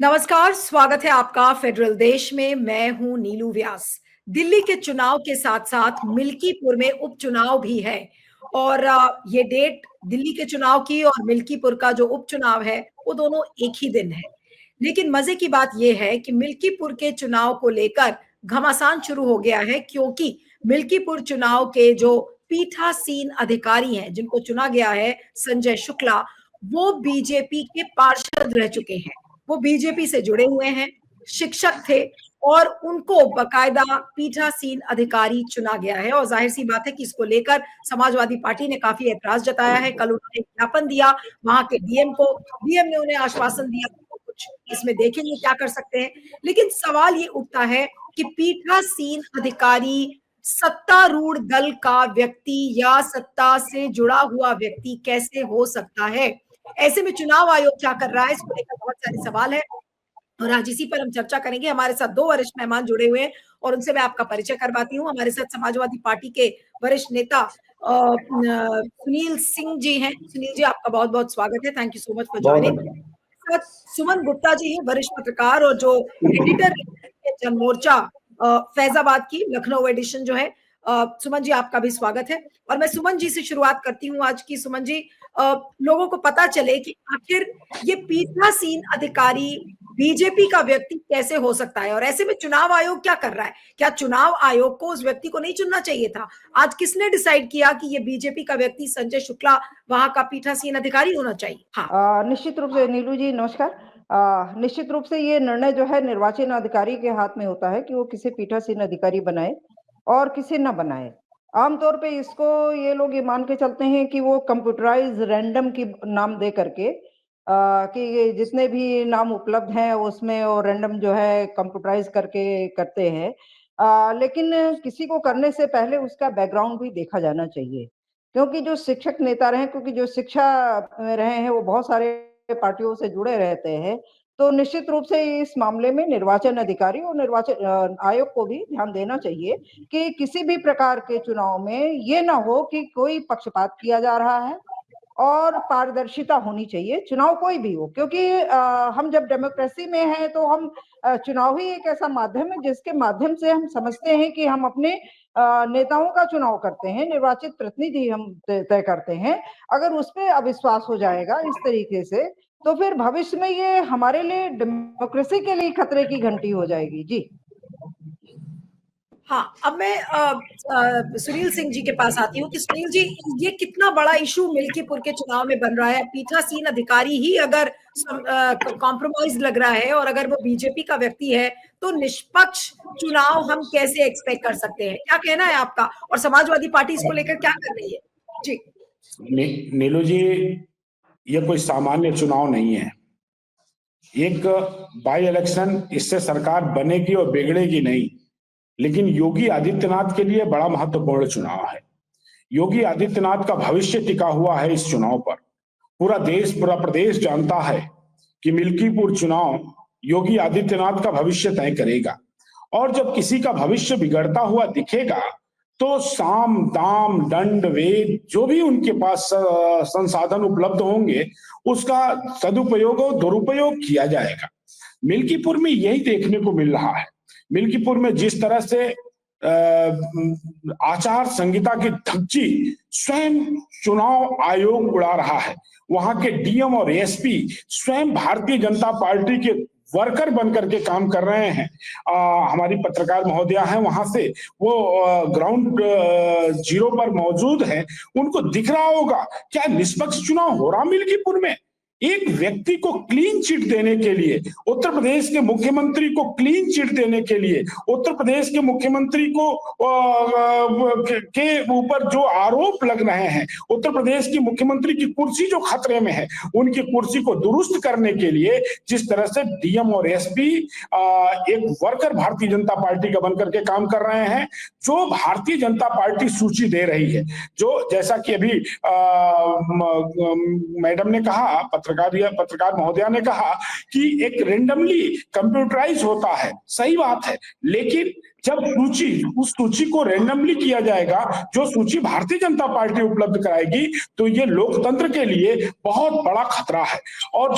नमस्कार, स्वागत है आपका फेडरल देश में। मैं हूं नीलू व्यास। दिल्ली के चुनाव के साथ साथ मिल्कीपुर में उपचुनाव भी है और ये डेट दिल्ली के चुनाव की और मिल्कीपुर का जो उपचुनाव है वो दोनों एक ही दिन है। लेकिन मजे की बात यह है कि मिल्कीपुर के चुनाव को लेकर घमासान शुरू हो गया है, क्योंकि मिल्कीपुर चुनाव के जो पीठासीन अधिकारी हैं जिनको चुना गया है, संजय शुक्ला, वो बीजेपी के पार्षद रह चुके हैं। वो बीजेपी से जुड़े हुए हैं, शिक्षक थे और उनको बकायदा पीठासीन अधिकारी चुना गया है। और जाहिर सी बात है कि इसको लेकर समाजवादी पार्टी ने काफी ऐतराज जताया है। कल उन्होंने एक ज्ञापन दिया वहां के डीएम को, डीएम ने उन्हें आश्वासन दिया कुछ इसमें देखेंगे क्या कर सकते हैं। लेकिन सवाल ये उठता है कि पीठासीन अधिकारी सत्तारूढ़ दल का व्यक्ति या सत्ता से जुड़ा हुआ व्यक्ति कैसे हो सकता है। ऐसे में चुनाव आयोग क्या कर रहा है, इसको लेकर बहुत सारे सवाल है और आज इसी पर हम चर्चा करेंगे। हमारे साथ दो वरिष्ठ मेहमान जुड़े हुए हैं और उनसे मैं आपका परिचय करवाती हूँ। हमारे साथ समाजवादी पार्टी के वरिष्ठ नेता सुनील सिंह जी हैं। सुनील जी, आपका बहुत बहुत स्वागत है। Thank you so much for joining. Suman Gupta ji हैं, वरिष्ठ पत्रकार और जो एडिटर जनमोर्चा फैजाबाद की लखनऊ एडिशन जो है। सुमन जी, आपका भी स्वागत है। और मैं सुमन जी से शुरुआत करती हूँ आज की। सुमन जी, लोगों को पता चले कि आखिर ये पीठासीन अधिकारी बीजेपी का व्यक्ति कैसे हो सकता है और ऐसे में चुनाव आयोग क्या कर रहा है। क्या चुनाव आयोग को उस व्यक्ति को नहीं चुनना चाहिए था? आज किसने डिसाइड किया कि ये बीजेपी का व्यक्ति संजय शुक्ला वहां का पीठासीन अधिकारी होना चाहिए? हाँ, निश्चित रूप से नीलू जी नमस्कार। निश्चित रूप से ये निर्णय जो है निर्वाचन अधिकारी के हाथ में होता है कि वो किसे पीठासीन अधिकारी बनाए और किसे न बनाए। आमतौर पे इसको ये लोग ये मान के चलते हैं कि वो कंप्यूटराइज रैंडम की नाम दे करके कि जितने भी नाम उपलब्ध हैं उसमें वो रैंडम जो है कंप्यूटराइज करके करते हैं। लेकिन किसी को करने से पहले उसका बैकग्राउंड भी देखा जाना चाहिए, क्योंकि जो शिक्षक नेता रहे, क्योंकि जो शिक्षा में रहे हैं वो बहुत सारे पार्टियों से जुड़े रहते हैं। तो निश्चित रूप से इस मामले में निर्वाचन अधिकारी और निर्वाचन आयोग को भी ध्यान देना चाहिए कि किसी भी प्रकार के चुनाव में ये ना हो कि कोई पक्षपात किया जा रहा है और पारदर्शिता होनी चाहिए, चुनाव कोई भी हो। क्योंकि हम जब डेमोक्रेसी में हैं तो हम चुनाव ही एक ऐसा माध्यम है जिसके माध्यम से हम समझते हैं कि हम अपने नेताओं का चुनाव करते हैं, निर्वाचित प्रतिनिधि हम तय करते हैं। अगर उस पर अविश्वास हो जाएगा इस तरीके से तो फिर भविष्य में ये हमारे लिए डेमोक्रेसी के लिए खतरे की घंटी हो जाएगी। जी हाँ, अब मैं सुनील सिंह जी के पास आती हूँ कि सुनील जी, ये कितना बड़ा इशू मिल्कीपुर के चुनाव में बन रहा है। पीठासीन अधिकारी ही अगर कॉम्प्रोमाइज लग रहा है और अगर वो बीजेपी का व्यक्ति है तो निष्पक्ष चुनाव हम कैसे एक्सपेक्ट कर सकते हैं? क्या कहना है आपका और समाजवादी पार्टी इसको लेकर क्या कर रही है? जी नीलू जी, ये कोई सामान्य चुनाव नहीं है। एक बाई इलेक्शन, इससे सरकार बनेगी और बिगड़ेगी नहीं, लेकिन योगी आदित्यनाथ के लिए बड़ा महत्वपूर्ण चुनाव है। योगी आदित्यनाथ का भविष्य टिका हुआ है इस चुनाव पर। पूरा देश, पूरा प्रदेश जानता है कि मिल्कीपुर चुनाव योगी आदित्यनाथ का भविष्य तय करेगा। और जब किसी का भविष्य बिगड़ता हुआ दिखेगा तो साम दाम दंड वेद जो भी उनके पास संसाधन उपलब्ध होंगे उसका सदुपयोग और दुरुपयोग किया जाएगा। मिल्कीपुर में यही देखने को मिल रहा है। मिल्कीपुर में जिस तरह से आचार संहिता की धज्जी स्वयं चुनाव आयोग उड़ा रहा है, वहां के डीएम और एसपी स्वयं भारतीय जनता पार्टी के वर्कर बनकर के काम कर रहे हैं। हमारी पत्रकार महोदया हैं वहां से, वो ग्राउंड जीरो पर मौजूद हैं, उनको दिख रहा होगा क्या निष्पक्ष चुनाव हो रहा मिल्कीपुर में। एक व्यक्ति को क्लीन चिट देने के लिए, उत्तर प्रदेश के मुख्यमंत्री को क्लीन चिट देने के लिए, उत्तर प्रदेश के मुख्यमंत्री को के ऊपर जो आरोप लग रहे हैं, उत्तर प्रदेश की मुख्यमंत्री की कुर्सी जो खतरे में है, उनकी कुर्सी को दुरुस्त करने के लिए जिस तरह से डीएम और एसपी एक वर्कर भारतीय जनता पार्टी का बनकर के काम कर रहे हैं, जो भारतीय जनता पार्टी सूची दे रही है, जो जैसा कि अभी मैडम ने कहा, पत्रकार महोदया ने कहा कि एक रेंडमली कंप्यूटराइज होता है, सही बात है। लेकिन जब उस सूची को रेंडमली किया जाएगा, जो सूची भारतीय जनता पार्टी उपलब्ध कराएगी, तो ये लोकतंत्र के लिए बहुत बड़ा खतरा है। और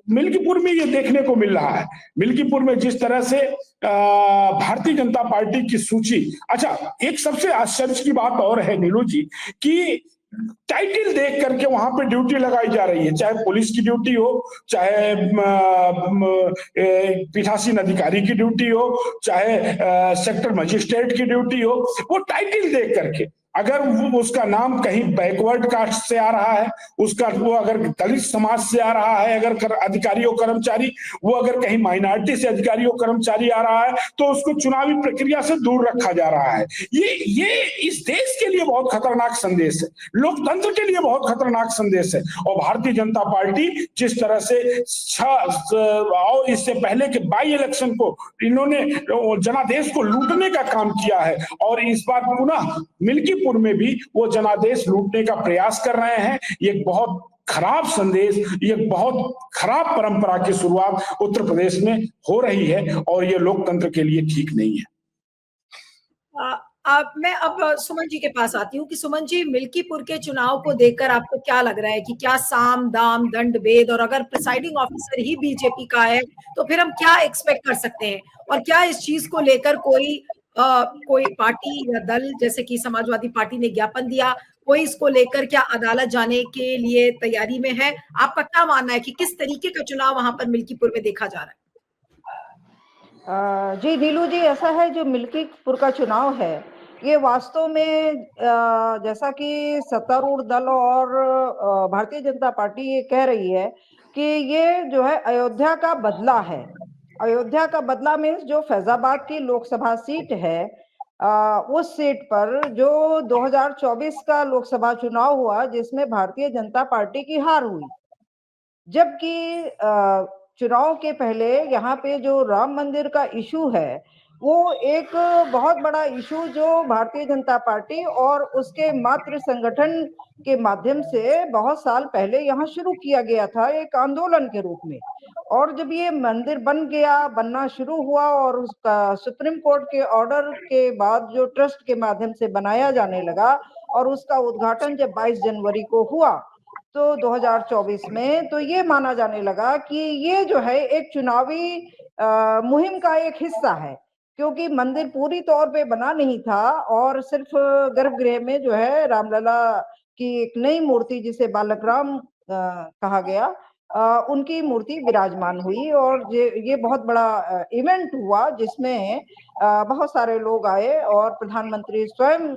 मिल्कीपुर में ये देखने को मिल रहा है। मिल्कीपुर में जिस तरह से भारतीय जनता पार्टी की सूची, अच्छा एक सबसे आश्चर्य की बात और है नीलू जी कि टाइटल देख करके वहां पे ड्यूटी लगाई जा रही है, चाहे पुलिस की ड्यूटी हो, चाहे पीठासीन अधिकारी की ड्यूटी हो, चाहे सेक्टर मजिस्ट्रेट की ड्यूटी हो, वो टाइटल देख करके अगर वो उसका नाम कहीं बैकवर्ड कास्ट से आ रहा है, उसका वो अगर दलित समाज से आ रहा है, अगर अधिकारी और कर्मचारी वो अगर कहीं माइनॉरिटी से अधिकारी और कर्मचारी आ रहा है, तो उसको चुनावी प्रक्रिया से दूर रखा जा रहा है। ये इस देश के लिए बहुत खतरनाक संदेश है, लोकतंत्र के लिए बहुत खतरनाक संदेश है। और भारतीय जनता पार्टी जिस तरह से और इससे पहले के बाई इलेक्शन को इन्होंने जनादेश को लूटने का काम किया है, और इस बार पुनः मिल्कीपुर में भी वो जनादेश लूटने का प्रयास कर रहे हैं। ये बहुत खराब संदेश, ये बहुत खराब परंपरा की शुरुआत उत्तर प्रदेश में हो रही है, और ये लोकतंत्र के लिए ठीक नहीं है। मैं अब सुमन जी के पास आती हूँ कि सुमन जी, मिल्कीपुर के चुनाव को देखकर आपको क्या लग रहा है कि क्या साम दाम दंड भेद, और अगर प्रिसाइडिंग ऑफिसर ही बीजेपी का है तो फिर हम क्या एक्सपेक्ट कर सकते हैं, और क्या इस चीज को लेकर कोई पार्टी या दल, जैसे कि समाजवादी पार्टी ने ज्ञापन दिया, कोई इसको लेकर क्या अदालत जाने के लिए तैयारी में है? आपका क्या मानना है कि किस तरीके का चुनाव वहां पर मिल्कीपुर में देखा जा रहा है? जी नीलू जी, ऐसा है, जो मिल्कीपुर का चुनाव है ये वास्तव में जैसा कि सत्तारूढ़ दल और भारतीय जनता पार्टी ये कह रही है कि ये जो है अयोध्या का बदला है। अयोध्या का बदला मीन्स जो फैजाबाद की लोकसभा सीट है, उस सीट पर जो 2024 का लोकसभा चुनाव हुआ जिसमें भारतीय जनता पार्टी की हार हुई, जबकि चुनाव के पहले यहाँ पे जो राम मंदिर का इशू है वो एक बहुत बड़ा इशू जो भारतीय जनता पार्टी और उसके मातृ संगठन के माध्यम से बहुत साल पहले यहाँ शुरू किया गया था एक आंदोलन के रूप में। और जब ये मंदिर बनना शुरू हुआ और उसका सुप्रीम कोर्ट के ऑर्डर के बाद जो ट्रस्ट के माध्यम से बनाया जाने लगा और उसका उद्घाटन जब 22 जनवरी को हुआ तो 2024 में, तो ये माना जाने लगा कि ये जो है एक चुनावी मुहिम का एक हिस्सा है, क्योंकि मंदिर पूरी तौर पे बना नहीं था और सिर्फ गर्भगृह में जो है रामलला की एक नई मूर्ति जिसे बालक राम कहा गया, उनकी मूर्ति विराजमान हुई। और ये बहुत बड़ा इवेंट हुआ जिसमें बहुत सारे लोग आए और प्रधानमंत्री स्वयं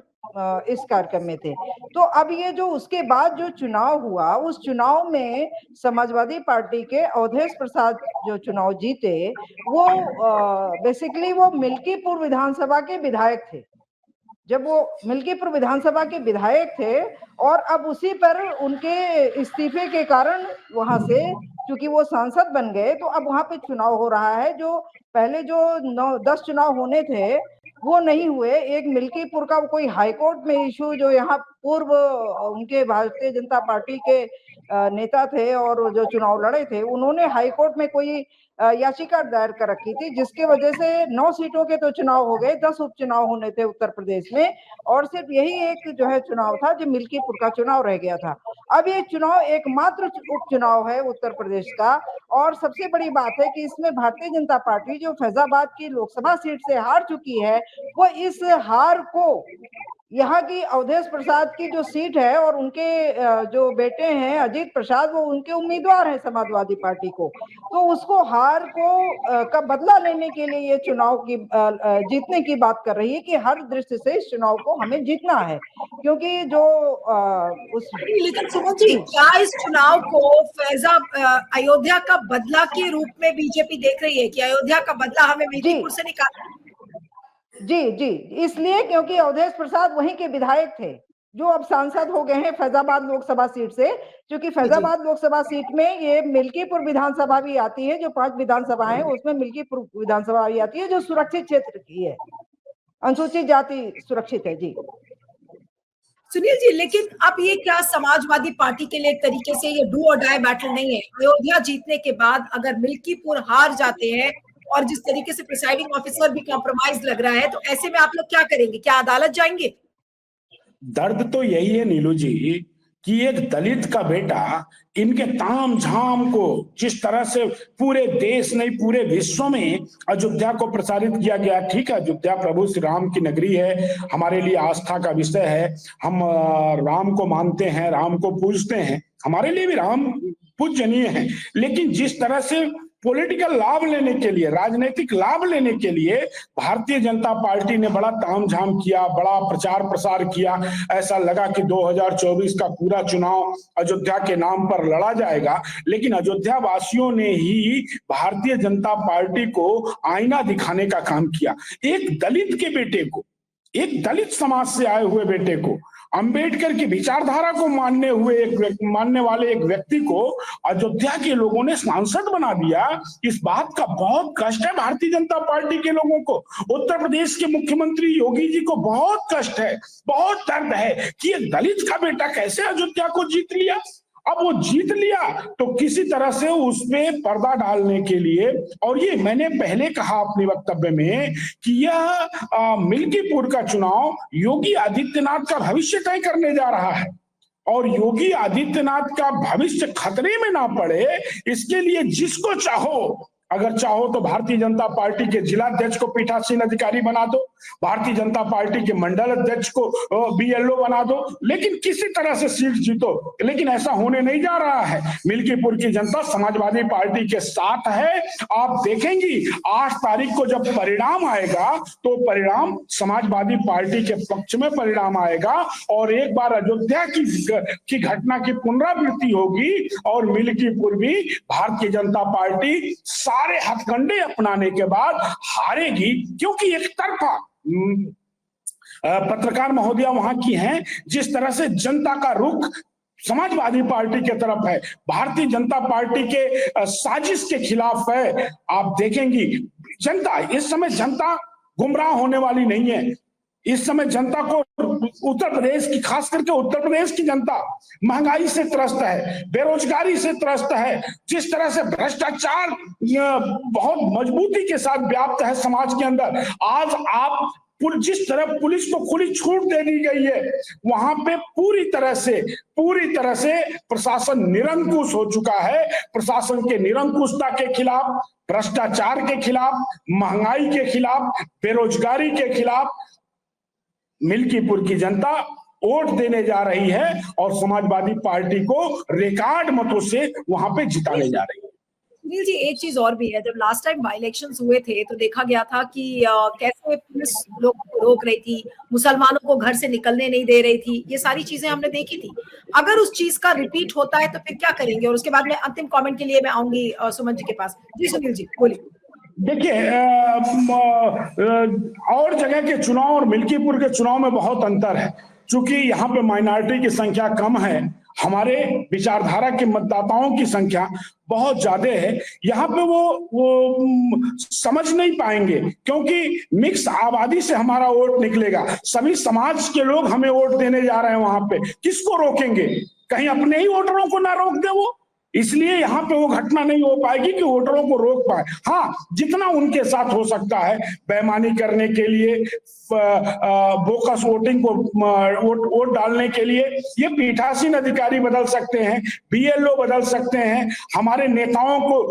इस कार्यक्रम में थे। तो अब ये जो उसके बाद जो चुनाव हुआ, उस चुनाव में समाजवादी पार्टी के अवधेश प्रसाद जो चुनाव जीते, वो बेसिकली वो मिल्कीपुर विधानसभा के विधायक थे। जब वो मिल्कीपुर विधानसभा के विधायक थे और अब उसी पर उनके इस्तीफे के कारण वहां से, क्योंकि वो सांसद बन गए, तो अब वहां पे चुनाव हो रहा है। जो पहले जो 9-10 चुनाव होने थे वो नहीं हुए। एक मिल्कीपुर का कोई हाईकोर्ट में इशू, जो यहाँ पूर्व उनके भारतीय जनता पार्टी के नेता थे और जो चुनाव लड़े थे, उन्होंने हाईकोर्ट में कोई याचिका दायर कर रखी थी, जिसके वजह से 9 सीटों के तो चुनाव हो गए, 10 उपचुनाव होने थे उत्तर प्रदेश में, और सिर्फ यही एक जो है चुनाव था जो मिल्कीपुर का चुनाव रह गया था। अब ये चुनाव एकमात्र उपचुनाव है उत्तर प्रदेश का, और सबसे बड़ी बात है कि इसमें भारतीय जनता पार्टी जो फैजाबाद की लोकसभा सीट से हार चुकी है, वो इस हार को यहाँ की अवधेश प्रसाद की जो सीट है और उनके जो बेटे हैं अजीत प्रसाद, वो उनके उम्मीदवार हैं समाजवादी पार्टी को, तो उसको हार को का बदला लेने के लिए ये चुनाव की जीतने की बात कर रही है कि हर दृष्टि से इस चुनाव को हमें जीतना है, क्योंकि जो उस लेकिन सुमन जी, क्या इस चुनाव को अयोध्या का बदला के रूप में बीजेपी देख रही है कि अयोध्या का बदला हमें मिल्कीपुर से निकालना? जी, इसलिए क्योंकि अवधेश प्रसाद वहीं के विधायक थे जो अब सांसद हो गए हैं फैजाबाद लोकसभा सीट से, क्योंकि फैजाबाद लोकसभा सीट में ये मिल्कीपुर विधानसभा भी आती है, जो 5 विधानसभा है उसमें मिल्कीपुर विधानसभा भी आती है, जो सुरक्षित क्षेत्र की है, अनुसूचित जाति सुरक्षित है। जी सुनील जी, लेकिन अब ये क्या समाजवादी पार्टी के लिए एक तरीके से ये डू और डाई बैटल नहीं है? अयोध्या जीतने के बाद अगर मिल्कीपुर हार जाते हैं और जिस तरीके से प्रिसाइडिंग ऑफिसर भी कॉम्प्रोमाइज लग रहा है, तो ऐसे में आप लोग क्या करेंगे? क्या अदालत जाएंगे? दर्द तो यही है नीलू जी कि एक दलित का बेटा इनके ताम झाम को जिस तरह से पूरे देश नहीं पूरे विश्व में अयोध्या को प्रसारित किया गया। ठीक है, अयोध्या प्रभु श्री राम की नगरी है, हमारे लिए आस्था का विषय है, हम राम को मानते हैं, राम को पूजते हैं, हमारे लिए भी राम पूजनीय है। लेकिन जिस तरह से पॉलिटिकल लाभ लेने के लिए, राजनीतिक लाभ लेने के लिए भारतीय जनता पार्टी ने बड़ा तामझाम किया, बड़ा प्रचार प्रसार किया, ऐसा लगा कि 2024 का पूरा चुनाव अयोध्या के नाम पर लड़ा जाएगा। लेकिन अयोध्या वासियों ने ही भारतीय जनता पार्टी को आईना दिखाने का काम किया। एक दलित के बेटे को, एक दलित समाज से आए हुए बेटे को, अंबेडकर की विचारधारा को मानने वाले एक व्यक्ति को अयोध्या के लोगों ने सांसद बना दिया। इस बात का बहुत कष्ट है भारतीय जनता पार्टी के लोगों को। उत्तर प्रदेश के मुख्यमंत्री योगी जी को बहुत कष्ट है, बहुत दर्द है कि एक दलित का बेटा कैसे अयोध्या को जीत लिया। अब वो जीत लिया तो किसी तरह से उसमें पर्दा डालने के लिए, और ये मैंने पहले कहा अपने वक्तव्य में कि यह मिल्कीपुर का चुनाव योगी आदित्यनाथ का भविष्य तय करने जा रहा है, और योगी आदित्यनाथ का भविष्य खतरे में ना पड़े इसके लिए जिसको चाहो, अगर चाहो तो भारतीय जनता पार्टी के जिलाध्यक्ष को पीठासीन अधिकारी बना दो, भारतीय जनता पार्टी के मंडल अध्यक्ष को बीएलओ बना दो, लेकिन किसी तरह से सीट जीतो। लेकिन ऐसा होने नहीं जा रहा है। मिल्कीपुर की जनता समाजवादी पार्टी के साथ है। आप देखेंगी 8 तारीख को जब परिणाम आएगा तो परिणाम समाजवादी पार्टी के पक्ष में परिणाम आएगा, और एक बार अयोध्या की घटना की पुनरावृत्ति होगी और मिल्कीपुर भी भारतीय जनता पार्टी सारे हथकंडे अपनाने के बाद हारेगी। क्योंकि एक तरफा पत्रकार महोदया वहां की हैं, जिस तरह से जनता का रुख समाजवादी पार्टी के तरफ है, भारतीय जनता पार्टी के साजिश के खिलाफ है। आप देखेंगी जनता इस समय, जनता गुमराह होने वाली नहीं है। इस समय जनता को, उत्तर प्रदेश की, खास करके उत्तर प्रदेश की जनता महंगाई से त्रस्त है, बेरोजगारी से त्रस्त है, जिस तरह से भ्रष्टाचार बहुत मजबूती के साथ व्याप्त है समाज के अंदर। आज आप जिस तरह पुलिस को खुली छूट दे दी गई है, वहां पे पूरी तरह से प्रशासन निरंकुश हो चुका है। प्रशासन के निरंकुशता के खिलाफ, भ्रष्टाचार के खिलाफ, महंगाई के खिलाफ, बेरोजगारी के खिलाफ मिल्कीपुर की जनता वोट देने जा रही है और समाजवादी पार्टी को रिकॉर्ड मतों से वहां पे जिताने जा रही है। सुनील जी, एक चीज और भी है, जब लास्ट टाइम बाई इलेक्शंस हुए थे तो देखा गया था कि कैसे पुलिस लोगों को रोक रही थी, मुसलमानों को घर से निकलने नहीं दे रही थी, ये सारी चीजें हमने देखी थी। अगर उस चीज का रिपीट होता है तो फिर क्या करेंगे? और उसके बाद में अंतिम कमेंट के लिए मैं आऊंगी सुमन जी के पास। जी सुनील जी बोलिए। देखिए, और जगह के चुनाव और मिल्कीपुर के चुनाव में बहुत अंतर है। चूंकि यहाँ पे माइनॉरिटी की संख्या कम है, हमारे विचारधारा के मतदाताओं की संख्या बहुत ज्यादा है। यहाँ पे वो समझ नहीं पाएंगे, क्योंकि मिक्स आबादी से हमारा वोट निकलेगा। सभी समाज के लोग हमें वोट देने जा रहे हैं। वहां पे किसको रोकेंगे? कहीं अपने ही वोटरों को ना रोक दे वो। इसलिए यहाँ पे वो घटना नहीं हो पाएगी कि वोटरों को रोक पाए। हाँ, जितना उनके साथ हो सकता है बेईमानी करने के लिए, बोकस वोटिंग को वोट डालने के लिए, ये पीठासीन अधिकारी बदल सकते हैं, बीएलओ बदल सकते हैं, हमारे नेताओं को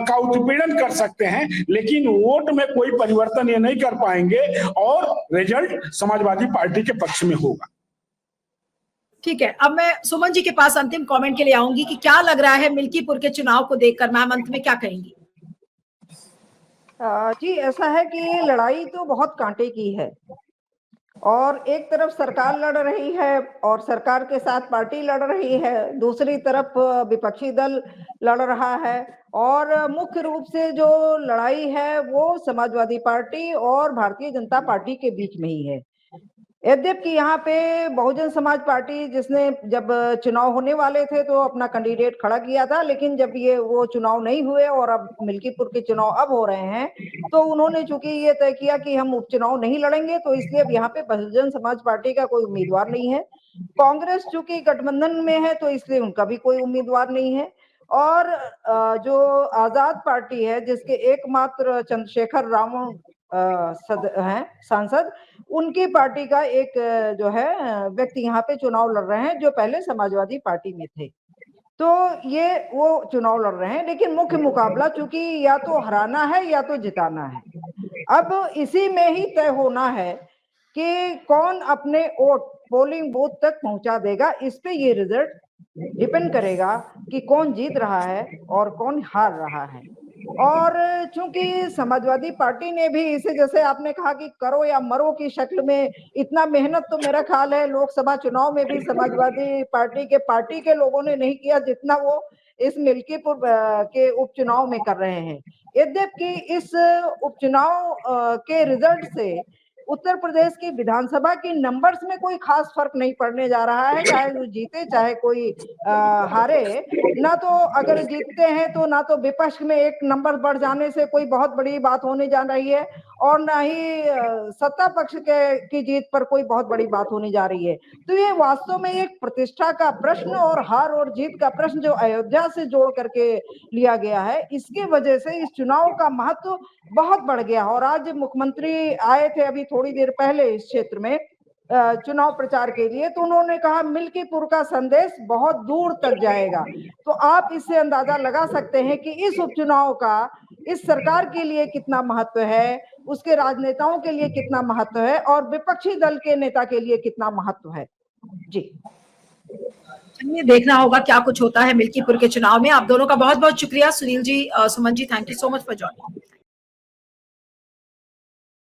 का उत्पीड़न कर सकते हैं, लेकिन वोट में कोई परिवर्तन ये नहीं कर पाएंगे और रिजल्ट समाजवादी पार्टी के पक्ष में होगा। ठीक है, अब मैं सुमन जी के पास अंतिम कमेंट के लिए आऊंगी कि क्या लग रहा है मिल्कीपुर के चुनाव को देखकर, मैम अंत में क्या कहेंगी? जी, ऐसा है कि लड़ाई तो बहुत कांटे की है, और एक तरफ सरकार लड़ रही है और सरकार के साथ पार्टी लड़ रही है, दूसरी तरफ विपक्षी दल लड़ रहा है, और मुख्य रूप से जो लड़ाई है वो समाजवादी पार्टी और भारतीय जनता पार्टी के बीच में ही है। यद्यपि यहाँ पे बहुजन समाज पार्टी, जिसने जब चुनाव होने वाले थे तो अपना कैंडिडेट खड़ा किया था, लेकिन जब वो चुनाव नहीं हुए और अब मिल्कीपुर के चुनाव अब हो रहे हैं, तो उन्होंने चूंकि ये तय किया कि हम उपचुनाव नहीं लड़ेंगे, तो इसलिए अब यहाँ पे बहुजन समाज पार्टी का कोई उम्मीदवार नहीं है। कांग्रेस चूंकि गठबंधन में है तो इसलिए उनका भी कोई उम्मीदवार नहीं है, और जो आजाद पार्टी है, जिसके एकमात्र चंद्रशेखर रावण हैं सांसद, उनकी पार्टी का एक जो है व्यक्ति यहाँ पे चुनाव लड़ रहे हैं, जो पहले समाजवादी पार्टी में थे। तो ये वो चुनाव लड़ रहे हैं, लेकिन मुख्य मुकाबला चूंकि या तो हराना है या तो जिताना है। अब इसी में ही तय होना है कि कौन अपने वोट पोलिंग बूथ तक पहुंचा देगा। इस पे ये रिजल्ट डिपेंड करेगा कि कौन जीत रहा है और कौन हार रहा है। और चूंकि समाजवादी पार्टी ने भी इसे, जैसे आपने कहा कि करो या मरो की शक्ल में, इतना मेहनत तो मेरा ख्याल है लोकसभा चुनाव में भी समाजवादी पार्टी के लोगों ने नहीं किया जितना वो इस मिल्कीपुर के उपचुनाव में कर रहे हैं। यद्यपि इस उपचुनाव के रिजल्ट से उत्तर प्रदेश की विधानसभा की नंबर्स में कोई खास फर्क नहीं पड़ने जा रहा है, चाहे वो जीते चाहे कोई हारे। ना तो अगर जीतते हैं तो ना तो विपक्ष में एक नंबर बढ़ जाने से कोई बहुत बड़ी बात होने जा रही है, और ना ही सत्ता पक्ष की जीत पर कोई बहुत बड़ी बात होने जा रही है। तो ये वास्तव में एक प्रतिष्ठा का प्रश्न और हार और जीत का प्रश्न जो अयोध्या से जोड़ करके लिया गया है, इसके वजह से इस चुनाव का महत्व बहुत बढ़ गया। और आज मुख्यमंत्री आए थे अभी थोड़ी देर पहले इस क्षेत्र में चुनाव प्रचार के लिए, तो उन्होंने कहा मिल्कीपुर का संदेश बहुत दूर तक जाएगा। तो आप इससे अंदाजा लगा सकते हैं कि इस उपचुनाव का इस सरकार के लिए कितना महत्व है, उसके राजनेताओं के लिए कितना महत्व है, और विपक्षी दल के नेता के लिए कितना महत्व है। जी, चलिए देखना होगा क्या कुछ होता है मिल्कीपुर के चुनाव में। आप दोनों का बहुत बहुत शुक्रिया, Sunil ji, Suman ji, thank you so much for joining.